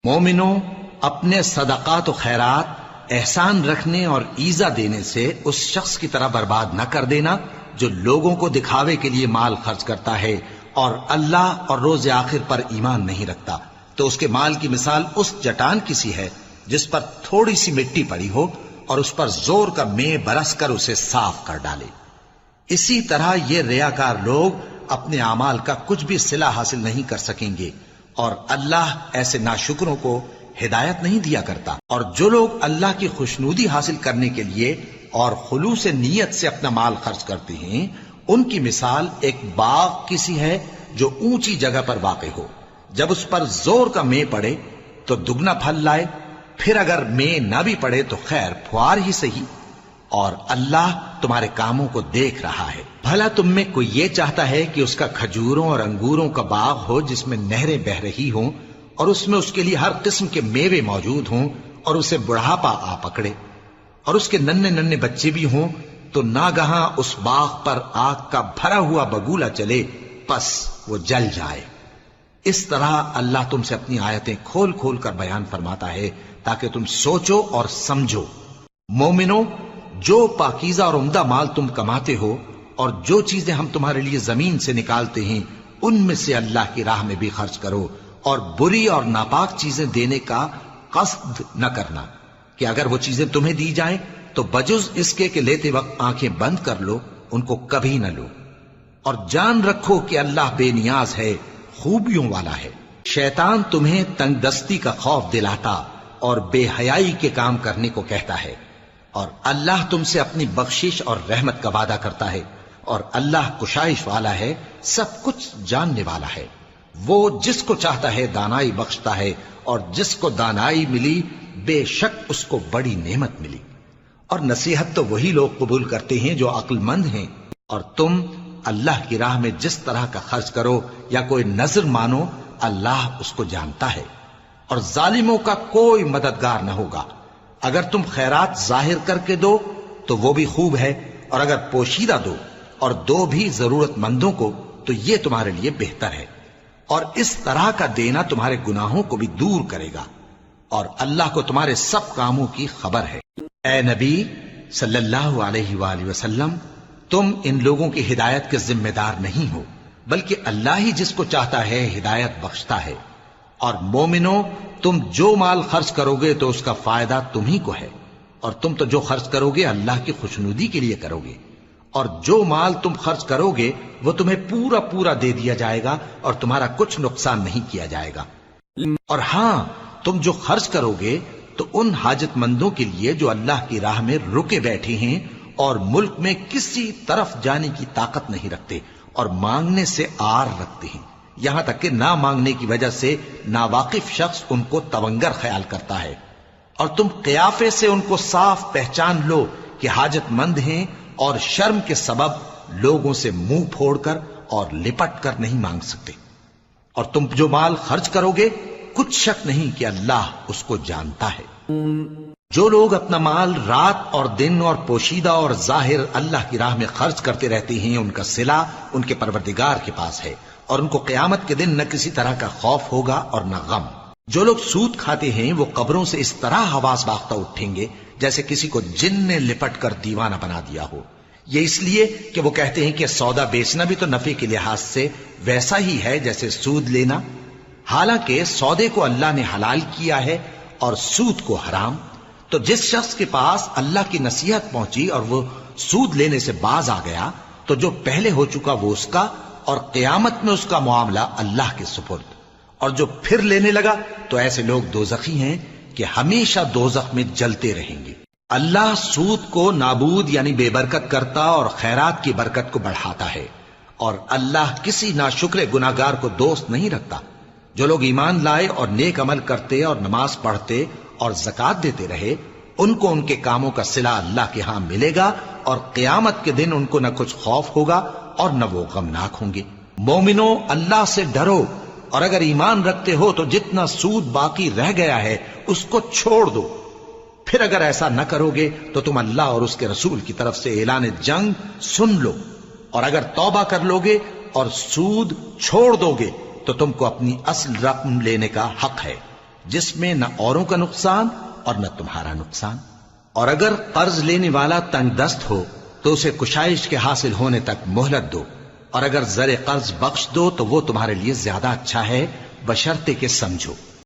مومنوں، اپنے صدقات و خیرات احسان رکھنے اور ایذا دینے سے اس شخص کی طرح برباد نہ کر دینا جو لوگوں کو دکھاوے کے لیے مال خرچ کرتا ہے اور اللہ اور روز آخر پر ایمان نہیں رکھتا، تو اس کے مال کی مثال اس چٹان کی سی ہے جس پر تھوڑی سی مٹی پڑی ہو اور اس پر زور کا مے برس کر اسے صاف کر ڈالے۔ اسی طرح یہ ریاکار لوگ اپنے اعمال کا کچھ بھی صلہ حاصل نہیں کر سکیں گے، اور اللہ ایسے ناشکروں کو ہدایت نہیں دیا کرتا۔ اور جو لوگ اللہ کی خوشنودی حاصل کرنے کے لیے اور خلوص نیت سے اپنا مال خرچ کرتے ہیں، ان کی مثال ایک باغ کی سی ہے جو اونچی جگہ پر واقع ہو، جب اس پر زور کا مے پڑے تو دگنا پھل لائے، پھر اگر مے نہ بھی پڑے تو خیر پھوار ہی صحیح، اور اللہ تمہارے کاموں کو دیکھ رہا ہے۔ بھلا تم میں کوئی یہ چاہتا ہے کہ اس کا کھجوروں اور انگوروں کا باغ ہو جس میں نہریں بہہ رہی ہوں اور اس میں اس کے لیے ہر قسم کے میوے موجود ہوں، اور اسے بڑھاپا آ پکڑے اور اس کے ننھے ننھے بچے بھی ہوں، تو ناگہاں اس باغ پر آگ کا بھرا ہوا بگولا چلے، پس وہ جل جائے۔ اس طرح اللہ تم سے اپنی آیتیں کھول کھول کر بیان فرماتا ہے تاکہ تم سوچو اور سمجھو۔ مومنوں، جو پاکیزہ اور عمدہ مال تم کماتے ہو اور جو چیزیں ہم تمہارے لیے زمین سے نکالتے ہیں ان میں سے اللہ کی راہ میں بھی خرچ کرو، اور بری اور ناپاک چیزیں دینے کا قصد نہ کرنا کہ اگر وہ چیزیں تمہیں دی جائیں تو بجز اس کے کہ لیتے وقت آنکھیں بند کر لو، ان کو کبھی نہ لو، اور جان رکھو کہ اللہ بے نیاز ہے، خوبیوں والا ہے۔ شیطان تمہیں تنگ دستی کا خوف دلاتا اور بے حیائی کے کام کرنے کو کہتا ہے، اور اللہ تم سے اپنی بخشش اور رحمت کا وعدہ کرتا ہے، اور اللہ کشائش والا ہے، سب کچھ جاننے والا ہے۔ وہ جس کو چاہتا ہے دانائی بخشتا ہے، اور جس کو دانائی ملی بے شک اس کو بڑی نعمت ملی۔ اور نصیحت تو وہی لوگ قبول کرتے ہیں جو عقل مند ہیں، اور تم اللہ کی راہ میں جس طرح کا خرچ کرو یا کوئی نذر مانو، اللہ اس کو جانتا ہے، اور ظالموں کا کوئی مددگار نہ ہوگا۔ اگر تم خیرات ظاہر کر کے دو تو وہ بھی خوب ہے، اور اگر پوشیدہ دو اور دو بھی ضرورت مندوں کو تو یہ تمہارے لیے بہتر ہے، اور اس طرح کا دینا تمہارے گناہوں کو بھی دور کرے گا، اور اللہ کو تمہارے سب کاموں کی خبر ہے۔ اے نبی صلی اللہ علیہ وآلہ وسلم، تم ان لوگوں کی ہدایت کے ذمہ دار نہیں ہو، بلکہ اللہ ہی جس کو چاہتا ہے ہدایت بخشتا ہے۔ اور مومنوں، تم جو مال خرچ کرو گے تو اس کا فائدہ تمہیں کو ہے، اور تم تو جو خرچ کرو گے اللہ کی خوشنودی کے لیے کرو گے، اور جو مال تم خرچ کرو گے وہ تمہیں پورا پورا دے دیا جائے گا اور تمہارا کچھ نقصان نہیں کیا جائے گا۔ اور ہاں، تم جو خرچ کرو گے تو ان حاجت مندوں کے لیے جو اللہ کی راہ میں رکے بیٹھے ہیں اور ملک میں کسی طرف جانے کی طاقت نہیں رکھتے اور مانگنے سے آر رکھتے ہیں، یہاں تک کہ نہ مانگنے کی وجہ سے ناواقف شخص ان کو تونگر خیال کرتا ہے، اور تم قیافے سے ان کو صاف پہچان لو کہ حاجت مند ہیں، اور شرم کے سبب لوگوں سے منہ پھوڑ کر اور لپٹ کر نہیں مانگ سکتے۔ اور تم جو مال خرچ کرو گے کچھ شک نہیں کہ اللہ اس کو جانتا ہے۔ جو لوگ اپنا مال رات اور دن اور پوشیدہ اور ظاہر اللہ کی راہ میں خرچ کرتے رہتے ہیں، ان کا صلہ ان کے پروردگار کے پاس ہے، اور ان کو قیامت کے دن نہ کسی طرح کا خوف ہوگا اور نہ غم۔ جو لوگ سود کھاتے ہیں وہ قبروں سے اس طرح حواس باختہ اٹھیں گے جیسے کسی کو جن نے لپٹ کر دیوانہ بنا دیا ہو، یہ اس لیے کہ وہ کہتے ہیں کہ سودا بیچنا بھی تو نفع کے لحاظ سے ویسا ہی ہے جیسے سود لینا، حالانکہ سودے کو اللہ نے حلال کیا ہے اور سود کو حرام۔ تو جس شخص کے پاس اللہ کی نصیحت پہنچی اور وہ سود لینے سے باز آ گیا تو جو پہلے ہو چکا وہ اس کا، اور قیامت میں اس کا معاملہ اللہ کے سپرد، اور جو پھر لینے لگا تو ایسے لوگ دوزخی ہیں کہ ہمیشہ دوزخ میں جلتے رہیں گے۔ اللہ سود کو نابود یعنی بے برکت کرتا اور خیرات کی برکت کو بڑھاتا ہے، اور اللہ کسی ناشکر گناہگار کو دوست نہیں رکھتا۔ جو لوگ ایمان لائے اور نیک عمل کرتے اور نماز پڑھتے اور زکوٰۃ دیتے رہے، ان کو ان کے کاموں کا صلہ اللہ کے ہاں ملے گا، اور قیامت کے دن ان کو نہ کچھ خوف ہوگا اور نہ وہ غمناک ہوں گے۔ مومنوں، اللہ سے ڈرو، اور اگر ایمان رکھتے ہو تو جتنا سود باقی رہ گیا ہے اس کو چھوڑ دو، پھر اگر ایسا نہ کرو گے تو تم اللہ اور اس کے رسول کی طرف سے اعلان جنگ سن لو، اور اگر توبہ کر لو گے اور سود چھوڑ دو گے تو تم کو اپنی اصل رقم لینے کا حق ہے، جس میں نہ اوروں کا نقصان اور نہ تمہارا نقصان۔ اور اگر قرض لینے والا تنگ دست ہو تو اسے کشائش کے حاصل ہونے تک مہلت دو، اور اگر زر قرض بخش دو تو وہ تمہارے لیے زیادہ اچھا ہے، بشرطے کہ سمجھو۔